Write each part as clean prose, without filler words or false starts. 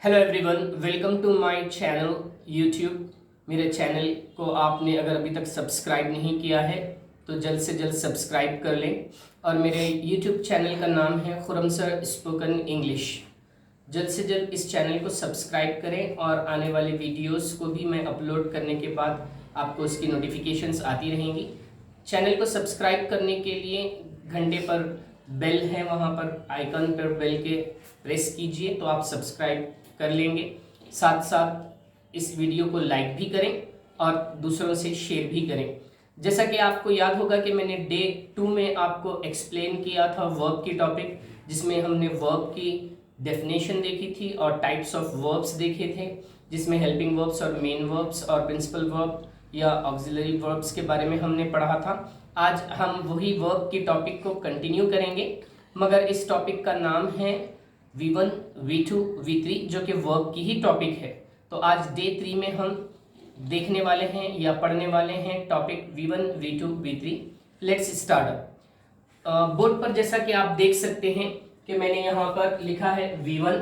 Hello everyone, welcome to my channel YouTube. मेरे channel को आपने अगर अभी तक सब्सक्राइब नहीं किया है तो जल्द से जल्द सब्सक्राइब कर लें। और मेरे यूट्यूब चैनल का नाम है खुरम सर स्पोकन इंग्लिश। जल्द से जल्द इस चैनल को सब्सक्राइब करें और आने वाले वीडियोस को भी मैं अपलोड करने के बाद आपको उसकी नोटिफिकेशंस आती रहेंगी। चैनल को सब्सक्राइब करने के लिए घंटे पर बेल है, वहाँ पर आइकन पर बेल के प्रेस कीजिए तो आप सब्सक्राइब कर लेंगे। साथ साथ इस वीडियो को लाइक भी करें और दूसरों से शेयर भी करें। जैसा कि आपको याद होगा कि मैंने डे 2 में आपको एक्सप्लेन किया था वर्ब की टॉपिक, जिसमें हमने वर्ब की डेफिनेशन देखी थी और टाइप्स ऑफ वर्ब्स देखे थे, जिसमें हेल्पिंग वर्ब्स और मेन वर्ब्स और प्रिंसिपल वर्ब या ऑक्सिलरी वर्ब्स के बारे में हमने पढ़ा था। आज हम वही वर्ब की टॉपिक को कंटिन्यू करेंगे, मगर इस टॉपिक का नाम है V1, V2, V3, जो कि वर्ब की ही टॉपिक है। तो आज डे 3 में हम देखने वाले हैं या पढ़ने वाले हैं topic V1, V2, V3। Let's start. Board पर जैसा कि आप देख सकते हैं कि मैंने यहाँ पर लिखा है V1।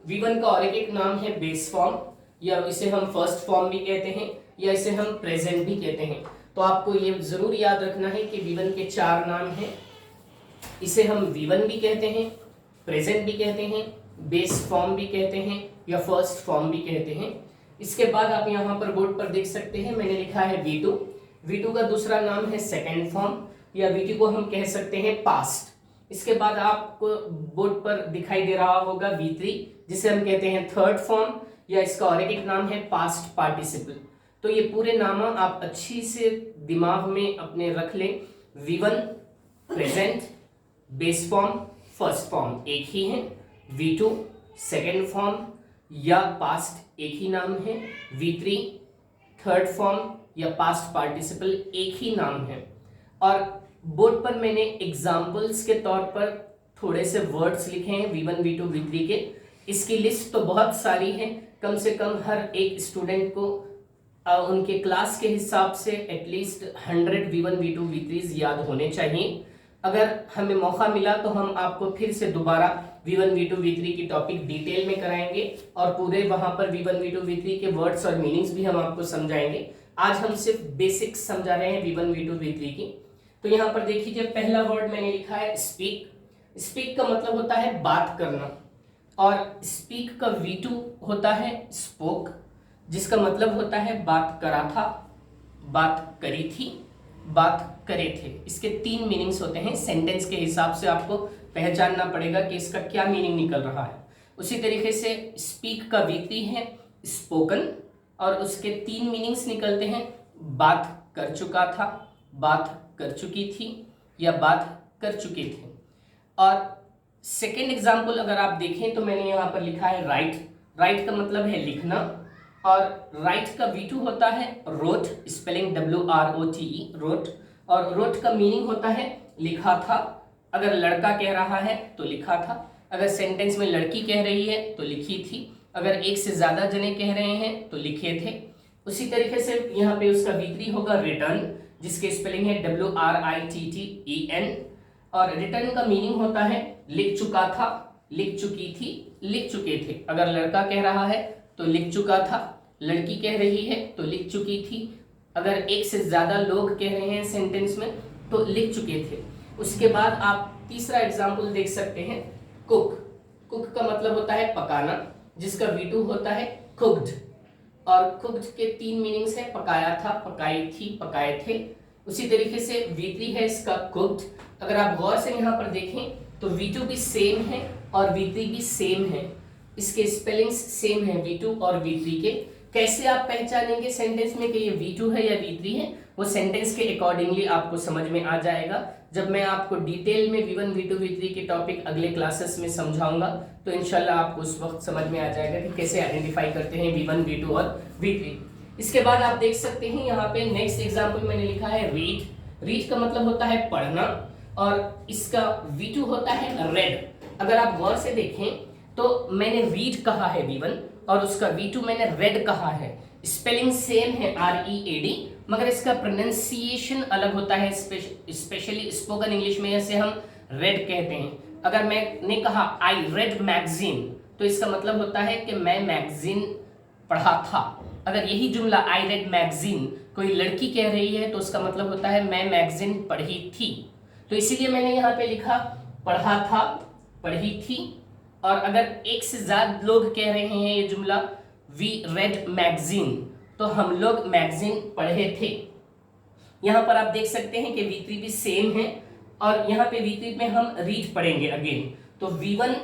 V1 का और एक नाम है बेस फॉर्म, या इसे हम फर्स्ट फॉर्म भी कहते हैं या इसे हम प्रेजेंट भी कहते हैं। तो आपको ये जरूर याद रखना है कि V1 के 4 नाम हैं। इसे हम V1 भी कहते हैं, प्रेजेंट भी कहते हैं, बेस फॉर्म भी कहते हैं या फर्स्ट फॉर्म भी कहते हैं। इसके बाद आप यहाँ पर बोर्ड पर देख सकते हैं मैंने लिखा है V2। V2 का दूसरा नाम है सेकेंड फॉर्म, या V2 को हम कह सकते हैं पास्ट। इसके बाद आपको बोर्ड पर दिखाई दे रहा होगा V3, जिसे हम कहते हैं थर्ड फॉर्म, या इसका और एक नाम है पास्ट पार्टिसिपल। तो ये पूरे नाम आप अच्छी से दिमाग में अपने रख लें। V1 present, base form, first form एक ही है। V2 सेकेंड फॉर्म या पास्ट एक ही नाम है। V3 थर्ड फॉर्म या पास्ट पार्टिसिपल एक ही नाम है। और बोर्ड पर मैंने एग्जाम्पल्स के तौर पर थोड़े से वर्ड्स लिखे हैं V1, V2, V3 के। इसकी लिस्ट तो बहुत सारी है, कम से कम हर एक स्टूडेंट को उनके क्लास के हिसाब से एटलीस्ट 100 V1, V2, V3 याद होने चाहिए। अगर हमें मौका मिला तो हम आपको फिर से दोबारा V1, V2, V3 की टॉपिक डिटेल में कराएंगे और पूरे वहां पर V1, V2, V3 के वर्ड्स और मीनिंग्स भी हम आपको समझाएंगे। आज हम सिर्फ बेसिक्स समझा रहे हैं V1, V2, V3 की। तो यहाँ पर देखिए, पहला वर्ड मैंने लिखा है स्पीक। स्पीक का मतलब होता है बात करना, और स्पीक का V2 होता है स्पोक, जिसका मतलब होता है बात करा था, बात करी थी, बात करे थे। इसके 3 मीनिंग्स होते हैं। सेंटेंस के हिसाब से आपको पहचानना पड़ेगा कि इसका क्या मीनिंग निकल रहा है। उसी तरीके से स्पीक का V3 है स्पोकन, और उसके 3 मीनिंग्स निकलते हैं बात कर चुका था, बात कर चुकी थी या बात कर चुके थे। और सेकेंड एग्जाम्पल अगर आप देखें तो मैंने यहाँ पर लिखा है राइट। राइट का मतलब है लिखना, और राइट का V2 होता है रोट, स्पेलिंग WROTE, रोट। और रोट का मीनिंग होता है लिखा था। अगर लड़का कह रहा है तो लिखा था, अगर सेंटेंस में लड़की कह रही है तो लिखी थी, अगर एक से ज्यादा जने कह रहे हैं तो लिखे थे। उसी तरीके से यहाँ पे उसका V3 होगा रिटर्न, जिसके स्पेलिंग है WRITTEN, और रिटर्न का मीनिंग होता है लिख चुका था, लिख चुकी थी, लिख चुके थे। अगर लड़का कह रहा है तो लिख चुका था, लड़की कह रही है तो लिख चुकी थी, अगर एक से ज्यादा लोग कह रहे हैं सेंटेंस में तो लिख चुके थे। उसके बाद आप तीसरा एग्जाम्पल देख सकते हैं कुक। कुक का मतलब होता है पकाना, जिसका V2 होता है कुक्ड, और कुक्ड के 3 मीनिंग्स है पकाया था, पकाई थी, पकाए थे। उसी तरीके से V3 है इसका कुक्ड। अगर आप गौर से यहाँ पर देखें तो V2 भी सेम है और V3 भी सेम है, इसके स्पेलिंग्स सेम है V2 और V3 के। कैसे आप पहचानेंगे सेंटेंस में कि ये V2 है या V3 है, वो सेंटेंस के अकॉर्डिंगली आपको समझ में आ जाएगा। जब मैं आपको डिटेल में V1, V2, V3 के टॉपिक अगले क्लासेस में समझाऊंगा तो इंशाल्लाह आपको उस वक्त समझ में आ जाएगा कि कैसे आइडेंटिफाई करते हैं V1, V2 और V3। इसके बाद आप देख सकते हैं यहाँ पे नेक्स्ट एग्जाम्पल मैंने लिखा है रीड। रीड का मतलब होता है पढ़ना, और इसका V2 होता है रेड। अगर आप गौर से देखें तो मैंने रीड कहा है V1, और उसका V2 मैंने रेड कहा है। स्पेलिंग सेम है READ, मगर इसका प्रोनाउंसिएशन अलग होता है। स्पेशली स्पोकन इंग्लिश में इसे हम रेड कहते हैं। अगर मैंने कहा आई रेड मैगजीन तो इसका मतलब होता है कि मैं मैगजीन पढ़ा था। अगर यही जुमला आई रेड मैगजीन कोई लड़की कह रही है तो उसका मतलब होता है मैं मैगजीन पढ़ी थी। तो इसीलिए मैंने यहाँ पे लिखा पढ़ा था, पढ़ी थी। और अगर एक से ज्यादा लोग कह रहे हैं ये जुमला वी रेड मैगजीन, तो हम लोग मैगजीन पढ़े थे। यहाँ पर आप देख सकते हैं कि V3 भी सेम है और यहाँ पे V3 में हम रीड पढ़ेंगे अगेन। तो V1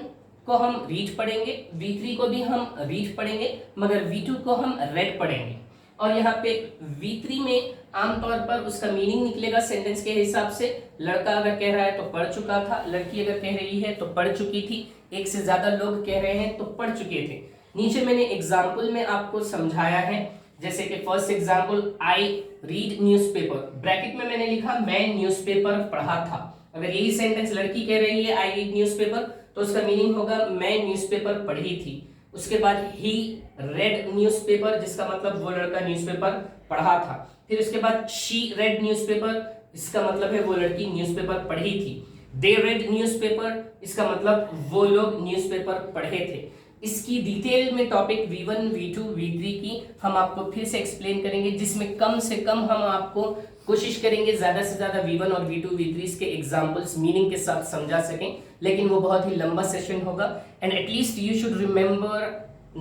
को हम रीड पढ़ेंगे, V3 को भी हम रीड पढ़ेंगे, मगर V2 को हम रेड पढ़ेंगे। और यहाँ पे V3 में आमतौर पर उसका मीनिंग निकलेगा सेंटेंस के हिसाब से। लड़का अगर कह रहा है तो पढ़ चुका था, लड़की अगर कह रही है तो पढ़ चुकी थी, एक से ज्यादा लोग कह रहे हैं तो पढ़ चुके थे। नीचे मैंने एग्जाम्पल में आपको समझाया है, जैसे कि first example I read newspaper, bracket में मैंने लिखा मैं न्यूज़पेपर पढ़ा था। अगर यही सेंटेंस लड़की कह रही है आई रीड न्यूज़पेपर, तो उसका मीनिंग होगा मैं न्यूज़पेपर पढ़ी थी। उसके बाद ही रेड न्यूज़पेपर, जिसका मतलब वो लड़का न्यूज़पेपर पढ़ा था। फिर उसके बाद शी रेड न्यूज़पेपर, इसका मतलब है वो लड़की न्यूज़पेपर पढ़ी थी। दे रेड न्यूज़पेपर, इसका मतलब वो लोग न्यूज़पेपर पढ़े थे। इसकी डिटेल में टॉपिक V1, V2, V3 की हम आपको फिर से एक्सप्लेन करेंगे, जिसमें कम से कम हम आपको कोशिश करेंगे ज्यादा से ज्यादा V1 और V2, V3 के एग्जांपल्स मीनिंग के साथ समझा सकें, लेकिन वो बहुत ही लंबा सेशन होगा। And at least you should remember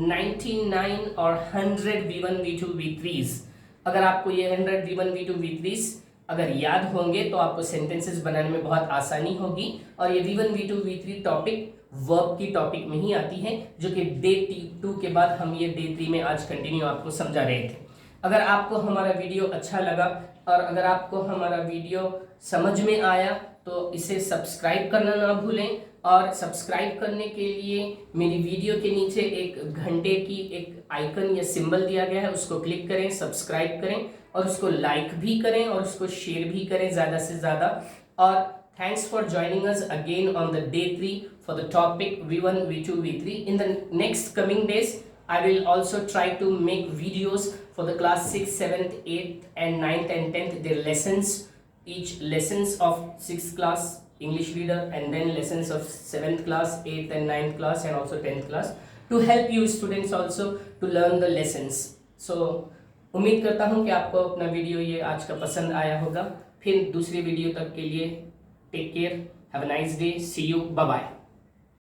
99 और 100 V1, V2, V3। अगर आपको ये 100 V1, V2, V3 अगर याद होंगे तो आपको सेंटेंसेस बनाने में बहुत आसानी होगी। और ये V1, V2, V3 topic verb की टॉपिक में ही आती है, जो कि डे 2 के बाद हम ये डे 3 में आज कंटिन्यू आपको समझा रहे थे। अगर आपको हमारा वीडियो अच्छा लगा और अगर आपको हमारा वीडियो समझ में आया तो इसे सब्सक्राइब करना ना भूलें। और सब्सक्राइब करने के लिए मेरी वीडियो के नीचे एक घंटे की एक आइकन या सिंबल दिया गया है, उसको क्लिक करें, सब्सक्राइब करें और उसको लाइक भी करें और उसको शेयर भी करें ज़्यादा से ज़्यादा। और thanks for joining us again on the day 3 for the topic V1, V2, V3. In the next coming days, I will also try to make videos for the class 6, 7th, 8th and 9th and 10th, their lessons, each lessons of 6th class English reader and then lessons of 7th class, 8th and 9th class and also 10th class, to help you students also to learn the lessons. So उम्मीद करता हूँ कि आपको अपना video ये आज का पसंद आया होगा। फिर दूसरी वीडियो तक के लिए take care, have a nice day, see you, bye bye.